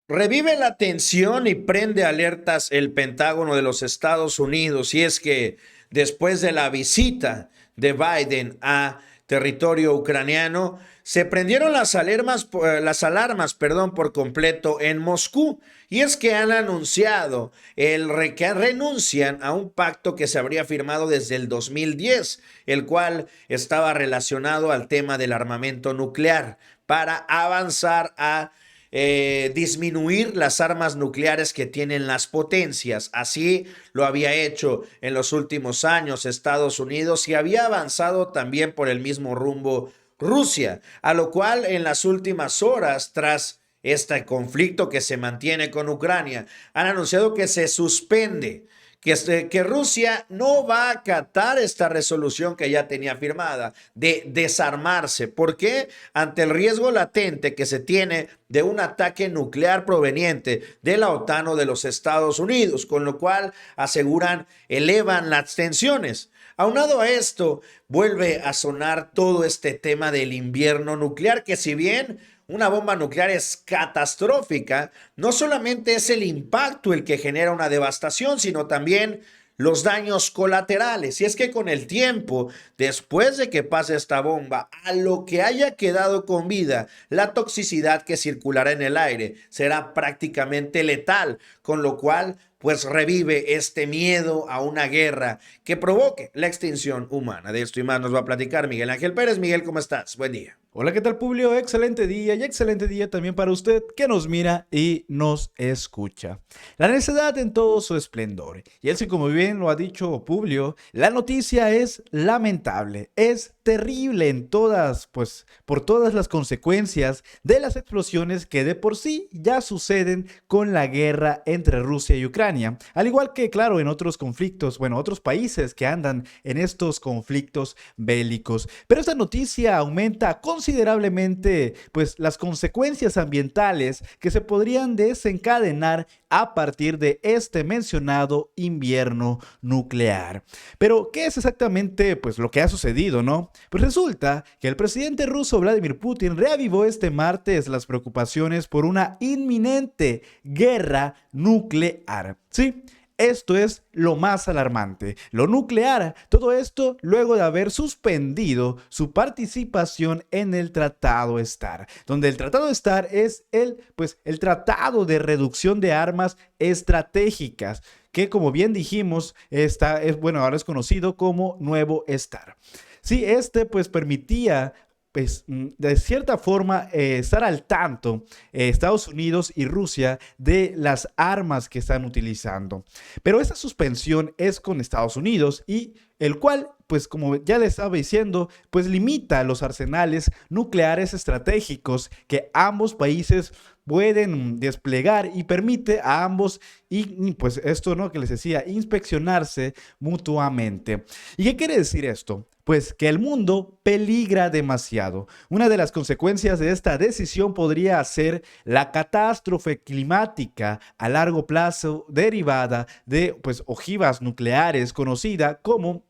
Revive la tensión y prende alertas el Pentágono de los Estados Unidos, y es que después de la visita de Biden a territorio ucraniano, se prendieron las alarmas, perdón, por completo en Moscú. Y es que han anunciado que renuncian a un pacto que se habría firmado desde el 2010, el cual estaba relacionado al tema del armamento nuclear para avanzar a disminuir las armas nucleares que tienen las potencias. Así lo había hecho en los últimos años Estados Unidos y había avanzado también por el mismo rumbo Rusia, a lo cual en las últimas horas, tras este conflicto que se mantiene con Ucrania, han anunciado que se suspende, que Rusia no va a acatar esta resolución que ya tenía firmada de desarmarse. ¿Por qué? Ante el riesgo latente que se tiene de un ataque nuclear proveniente de la OTAN o de los Estados Unidos, con lo cual aseguran elevan las tensiones. Aunado a esto, vuelve a sonar todo este tema del invierno nuclear, que si bien una bomba nuclear es catastrófica, no solamente es el impacto el que genera una devastación, sino también los daños colaterales. Y es que con el tiempo, después de que pase esta bomba, a lo que haya quedado con vida, la toxicidad que circulará en el aire será prácticamente letal, con lo cual pues revive este miedo a una guerra que provoque la extinción humana. De esto y más nos va a platicar Miguel Ángel Pérez. Miguel, ¿cómo estás? Buen día. Hola, ¿qué tal, Publio? Excelente día y excelente día también para usted que nos mira y nos escucha. La necedad en todo su esplendor. Y así como bien lo ha dicho Publio, la noticia es lamentable, es terrible en todas, pues, por todas las consecuencias de las explosiones que de por sí ya suceden con la guerra entre Rusia y Ucrania. Al igual que, claro, en otros conflictos, bueno, otros países que andan en estos conflictos bélicos. Pero esta noticia aumenta considerablemente pues las consecuencias ambientales que se podrían desencadenar a partir de este mencionado invierno nuclear. Pero ¿qué es exactamente pues lo que ha sucedido, no? Pues resulta que el presidente ruso Vladimir Putin reavivó este martes las preocupaciones por una inminente guerra nuclear. Sí, esto es lo más alarmante. Lo nuclear, todo esto luego de haber suspendido su participación en el Tratado START, donde el Tratado START es el tratado de reducción de armas estratégicas, que como bien dijimos, ahora es conocido como Nuevo START. Sí, pues permitía pues, de cierta forma estar al tanto Estados Unidos y Rusia de las armas que están utilizando. Pero esa suspensión es con Estados Unidos y el cual, pues como ya les estaba diciendo, pues limita los arsenales nucleares estratégicos que ambos países pueden desplegar y permite a ambos y pues esto, ¿no? Que les decía, inspeccionarse mutuamente. ¿Y qué quiere decir esto? Pues que el mundo peligra demasiado. Una de las consecuencias de esta decisión podría ser la catástrofe climática a largo plazo derivada de pues ojivas nucleares conocida como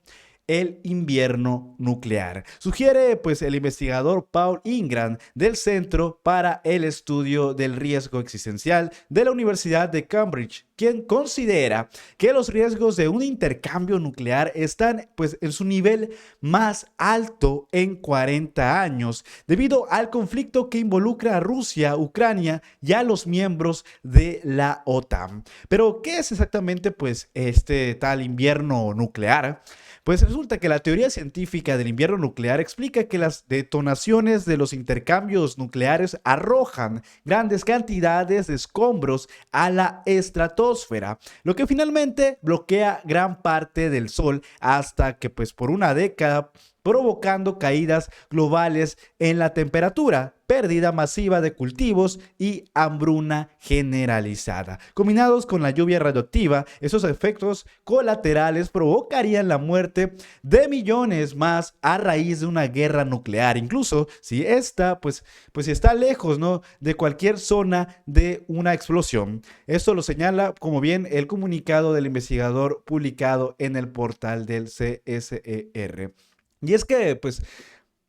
el invierno nuclear. Sugiere pues el investigador Paul Ingram del Centro para el Estudio del Riesgo Existencial de la Universidad de Cambridge, quien considera que los riesgos de un intercambio nuclear están pues en su nivel más alto en 40 años, debido al conflicto que involucra a Rusia, Ucrania y a los miembros de la OTAN. Pero, ¿qué es exactamente pues este tal invierno nuclear? Pues resulta que la teoría científica del invierno nuclear explica que las detonaciones de los intercambios nucleares arrojan grandes cantidades de escombros a la estratosfera, lo que finalmente bloquea gran parte del Sol hasta que pues por una década provocando caídas globales en la temperatura, pérdida masiva de cultivos y hambruna generalizada. Combinados con la lluvia radioactiva, esos efectos colaterales provocarían la muerte de millones más a raíz de una guerra nuclear, incluso si esta, pues si está lejos, ¿no?, de cualquier zona de una explosión. Esto lo señala, como bien, el comunicado del investigador publicado en el portal del CSER. Y es que, pues,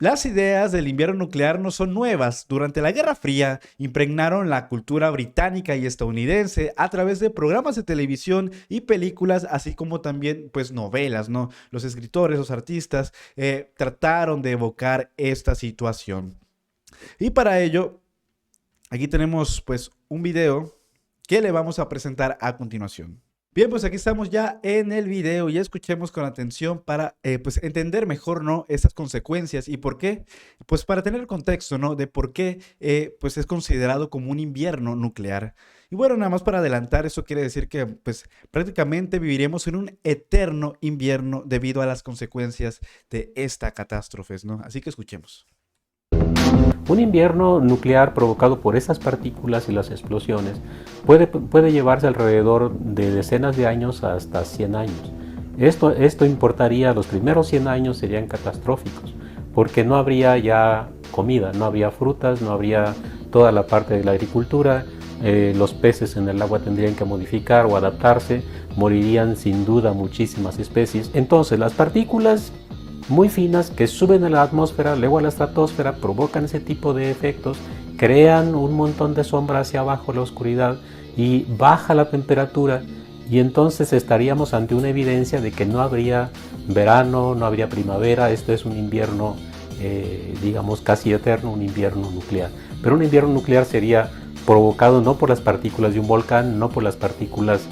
Las ideas del invierno nuclear no son nuevas. Durante la Guerra Fría impregnaron la cultura británica y estadounidense a través de programas de televisión y películas, así como también pues novelas, ¿no? Los escritores, los artistas trataron de evocar esta situación. Y para ello, aquí tenemos pues un video que le vamos a presentar a continuación. Bien, pues aquí estamos ya en el video y escuchemos con atención para pues entender mejor, ¿no?, estas consecuencias y por qué, pues para tener el contexto, ¿no?, de por qué pues es considerado como un invierno nuclear. Y bueno, nada más para adelantar, eso quiere decir que pues prácticamente viviremos en un eterno invierno debido a las consecuencias de esta catástrofe, ¿no? Así que escuchemos. Un invierno nuclear provocado por esas partículas y las explosiones puede llevarse alrededor de decenas de años hasta 100 años. Esto importaría, los primeros 100 años serían catastróficos, porque no habría ya comida, no habría frutas, no habría toda la parte de la agricultura, los peces en el agua tendrían que modificar o adaptarse, morirían sin duda muchísimas especies. Entonces las partículas muy finas que suben a la atmósfera, luego a la estratosfera, provocan ese tipo de efectos, crean un montón de sombra hacia abajo, la oscuridad, y baja la temperatura, y entonces estaríamos ante una evidencia de que no habría verano, no habría primavera. Esto es un invierno, digamos, casi eterno, un invierno nuclear. Pero un invierno nuclear sería provocado no por las partículas de un volcán, no por las partículas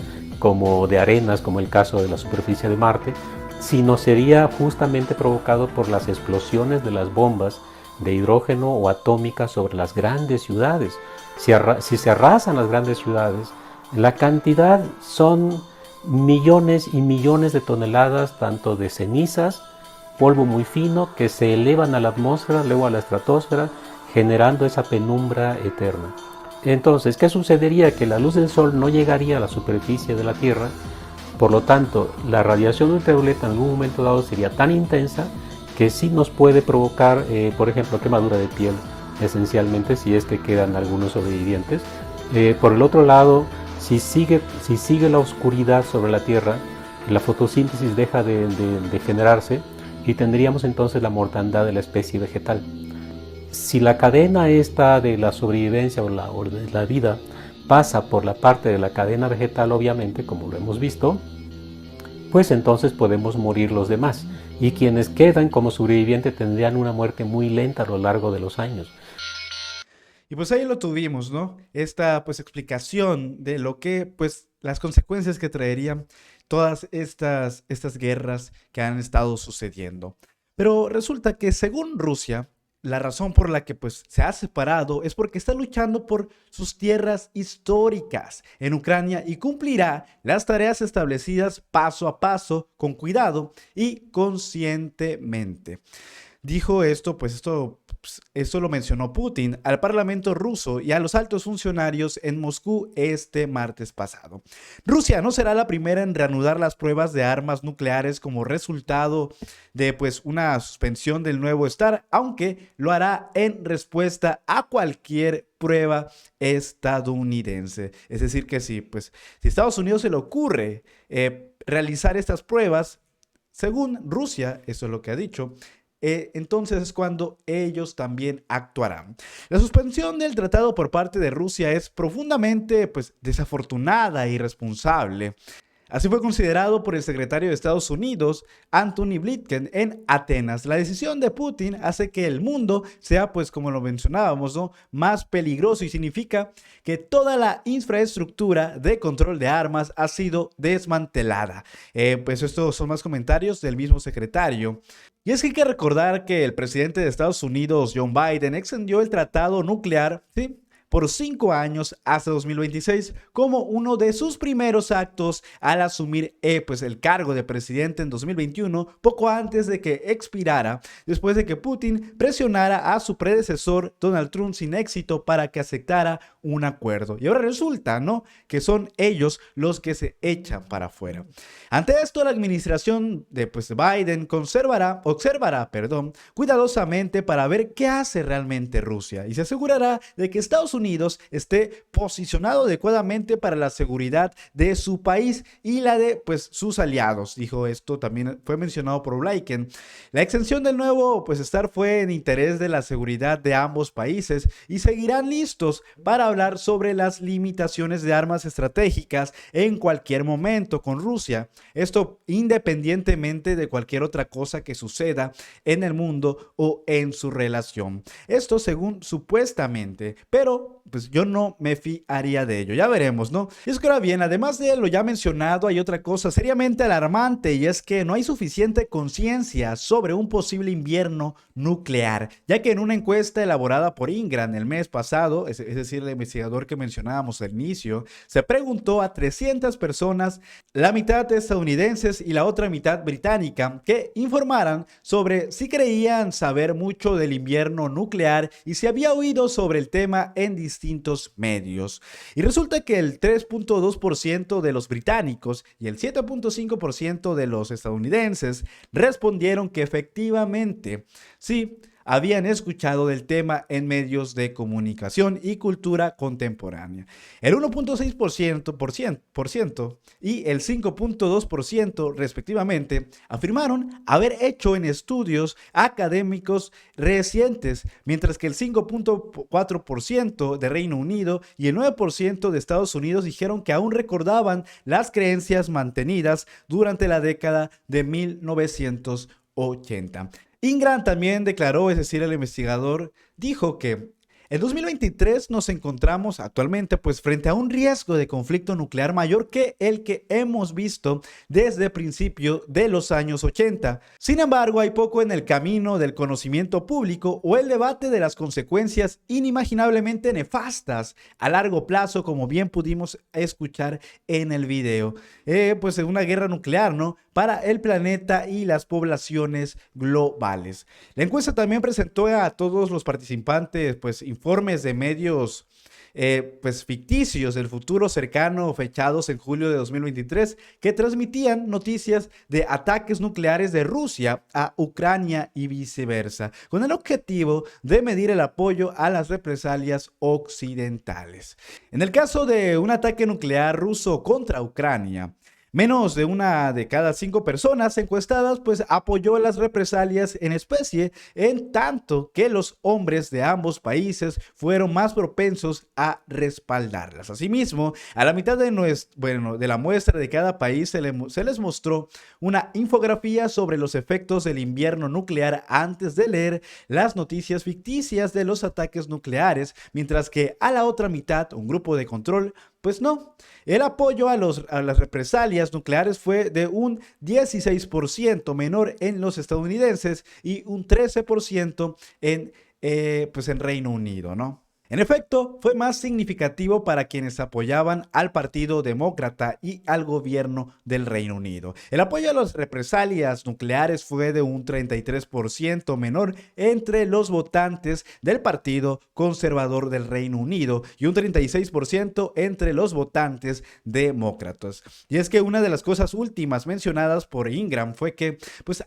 como de arenas, como el caso de la superficie de Marte, sino sería justamente provocado por las explosiones de las bombas de hidrógeno o atómicas sobre las grandes ciudades. Si se arrasan las grandes ciudades, la cantidad son millones y millones de toneladas, tanto de cenizas, polvo muy fino, que se elevan a la atmósfera, luego a la estratosfera, generando esa penumbra eterna. Entonces, ¿qué sucedería? Que la luz del sol no llegaría a la superficie de la Tierra. Por lo tanto, la radiación ultravioleta en algún momento dado sería tan intensa que sí nos puede provocar, por ejemplo, quemadura de piel, esencialmente, si es que quedan algunos sobrevivientes. Por el otro lado, si sigue la oscuridad sobre la Tierra, la fotosíntesis deja de generarse y tendríamos entonces la mortandad de la especie vegetal. Si la cadena esta de la sobrevivencia o de la vida pasa por la parte de la cadena vegetal, obviamente, como lo hemos visto, pues entonces podemos morir los demás. Y quienes quedan como sobrevivientes tendrían una muerte muy lenta a lo largo de los años. Y pues ahí lo tuvimos, ¿no? Esta pues explicación de lo que pues las consecuencias que traerían todas estas guerras que han estado sucediendo. Pero resulta que según Rusia, la razón por la que pues se ha separado es porque está luchando por sus tierras históricas en Ucrania y cumplirá las tareas establecidas paso a paso, con cuidado y conscientemente. Dijo esto, pues esto lo mencionó Putin al Parlamento ruso y a los altos funcionarios en Moscú este martes pasado. Rusia no será la primera en reanudar las pruebas de armas nucleares como resultado de pues una suspensión del nuevo START, aunque lo hará en respuesta a cualquier prueba estadounidense. Es decir que si Estados Unidos se le ocurre realizar estas pruebas, según Rusia, eso es lo que ha dicho, entonces es cuando ellos también actuarán. La suspensión del tratado por parte de Rusia es profundamente desafortunada e irresponsable. Así fue considerado por el secretario de Estados Unidos, Antony Blinken, en Atenas. La decisión de Putin hace que el mundo sea, como lo mencionábamos, ¿no?, más peligroso, y significa que toda la infraestructura de control de armas ha sido desmantelada. Estos son más comentarios del mismo secretario. Y es que hay que recordar que el presidente de Estados Unidos, Joe Biden, extendió el tratado nuclear, ¿sí?, por 5 años hasta 2026 como uno de sus primeros actos al asumir el cargo de presidente en 2021, poco antes de que expirara, después de que Putin presionara a su predecesor Donald Trump sin éxito para que aceptara un acuerdo. Y ahora resulta, ¿no?, que son ellos los que se echan para afuera. Ante esto, la administración de Biden observará, cuidadosamente para ver qué hace realmente Rusia y se asegurará de que Estados Unidos esté posicionado adecuadamente para la seguridad de su país y la de sus aliados. Dijo esto, también fue mencionado por Blinken. La extensión del nuevo estar fue en interés de la seguridad de ambos países y seguirán listos para hablar sobre las limitaciones de armas estratégicas en cualquier momento con Rusia. Esto independientemente de cualquier otra cosa que suceda en el mundo o en su relación. Esto según supuestamente, pero yo no me fiaría de ello. Ya veremos, ¿no? Y es que ahora bien, además de lo ya mencionado, hay otra cosa seriamente alarmante y es que no hay suficiente conciencia sobre un posible invierno nuclear, ya que en una encuesta elaborada por Ingram el mes pasado, es decir, el investigador que mencionábamos al inicio, se preguntó a 300 personas, la mitad estadounidenses y la otra mitad británica, que informaran sobre si creían saber mucho del invierno nuclear y si había oído sobre el tema en distintos medios. Y resulta que el 3.2% de los británicos y el 7.5% de los estadounidenses respondieron que efectivamente sí habían escuchado del tema en medios de comunicación y cultura contemporánea. El 1.6% y el 5.2% respectivamente afirmaron haber hecho en estudios académicos recientes, mientras que el 5.4% de Reino Unido y el 9% de Estados Unidos dijeron que aún recordaban las creencias mantenidas durante la década de 1980. Ingram también declaró, es decir, el investigador dijo que en 2023 nos encontramos actualmente frente a un riesgo de conflicto nuclear mayor que el que hemos visto desde el principio de los años 80. Sin embargo, hay poco en el camino del conocimiento público o el debate de las consecuencias inimaginablemente nefastas a largo plazo, como bien pudimos escuchar en el video. En una guerra nuclear, ¿no?, para el planeta y las poblaciones globales. La encuesta también presentó a todos los participantes informes de medios ficticios del futuro cercano fechados en julio de 2023 que transmitían noticias de ataques nucleares de Rusia a Ucrania y viceversa, con el objetivo de medir el apoyo a las represalias occidentales. En el caso de un ataque nuclear ruso contra Ucrania, menos de una de cada 5 personas encuestadas apoyó las represalias en especie, en tanto que los hombres de ambos países fueron más propensos a respaldarlas. Asimismo, a la mitad de la muestra de cada país se les mostró una infografía sobre los efectos del invierno nuclear antes de leer las noticias ficticias de los ataques nucleares, mientras que a la otra mitad, un grupo de control, no. El apoyo a las represalias nucleares fue de un 16% menor en los estadounidenses y un 13% en Reino Unido, ¿no? En efecto, fue más significativo para quienes apoyaban al Partido Demócrata y al gobierno del Reino Unido. El apoyo a las represalias nucleares fue de un 33% menor entre los votantes del Partido Conservador del Reino Unido y un 36% entre los votantes demócratas. Y es que una de las cosas últimas mencionadas por Ingram fue que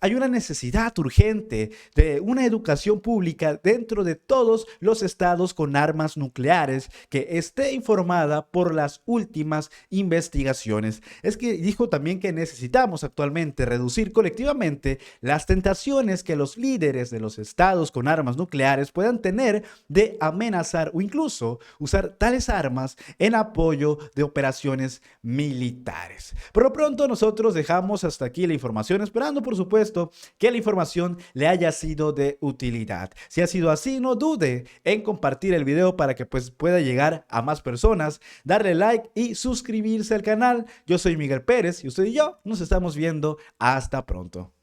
hay una necesidad urgente de una educación pública dentro de todos los estados con armas nucleares que esté informada por las últimas investigaciones. Es que dijo también que necesitamos actualmente reducir colectivamente las tentaciones que los líderes de los estados con armas nucleares puedan tener de amenazar o incluso usar tales armas en apoyo de operaciones militares. Por lo pronto nosotros dejamos hasta aquí la información, esperando por supuesto que la información le haya sido de utilidad. Si ha sido así, no dude en compartir el video para que pueda llegar a más personas, darle like y suscribirse al canal. Yo soy Miguel Pérez y usted y yo nos estamos viendo. Hasta pronto.